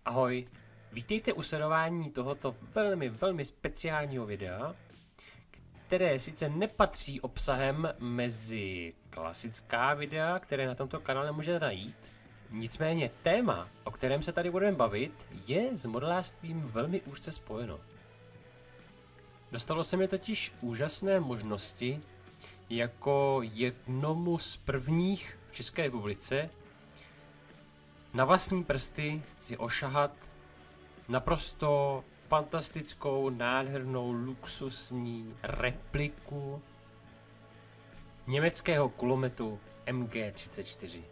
Ahoj, vítejte u sledování tohoto velmi speciálního videa, které sice nepatří obsahem mezi klasická videa, které na tomto kanále můžete najít, nicméně téma, o kterém se tady budeme bavit, je s modelářstvím velmi úzce spojeno. Dostalo se mi totiž úžasné možnosti jako jednomu z prvních v České republice na vlastní prsty si ošahat naprosto fantastickou, nádhernou, luxusní repliku německého kulometu MG34.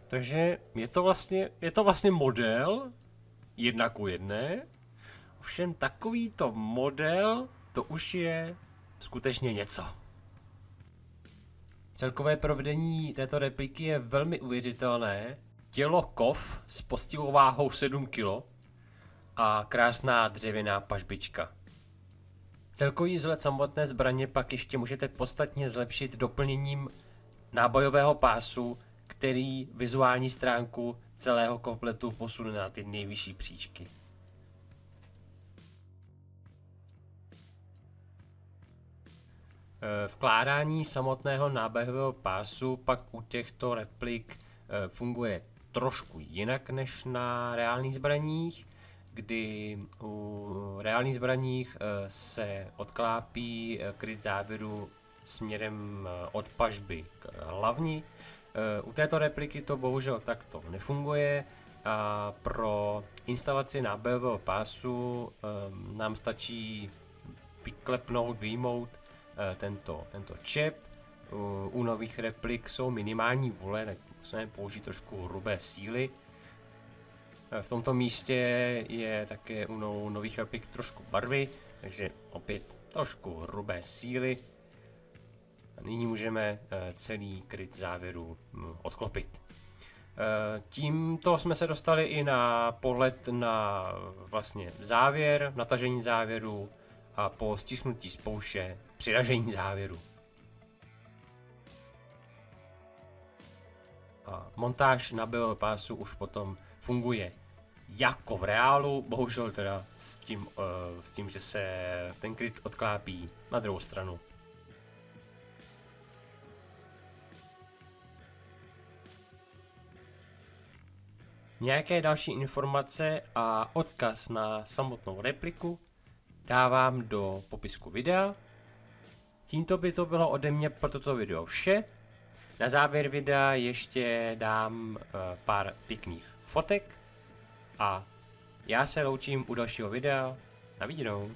Takže je to vlastně model 1:1, ovšem takovýto model, to už je skutečně něco. Celkové provedení této repliky je velmi uvěřitelné. Tělo kov s poctivou váhou 7 kg a krásná dřevěná pažbička. Celkový vzhled samotné zbraně pak ještě můžete podstatně zlepšit doplněním nábojového pásu, který vizuální stránku celého kompletu posune na ty nejvyšší příčky. Vkládání samotného nábojového pásu pak u těchto replik funguje trošku jinak než na reálných zbraních, kdy u reálných zbraních se odklápí kryt závěru směrem od pažby k hlavni. U této repliky to bohužel takto nefunguje a pro instalaci nábojového pásu nám stačí vyjmout tento čep. U nových replik jsou minimální vůle, tak musíme použít trošku hrubé síly. V tomto místě je také u nových replik trošku barvy, takže opět trošku hrubé síly. A nyní můžeme celý kryt závěru odklopit. Tímto jsme se dostali i na pohled na vlastně závěr, natažení závěru a po stisknutí spouště přiražení závěru. A montáž nábojového pásu už potom funguje jako v reálu, bohužel teda s tím, že se ten kryt odklápí na druhou stranu. Nějaké další informace a odkaz na samotnou repliku dávám do popisku videa. Tímto by to bylo ode mě pro toto video vše. Na závěr videa ještě dám pár pěkných fotek a já se loučím u dalšího videa. Na viděnou.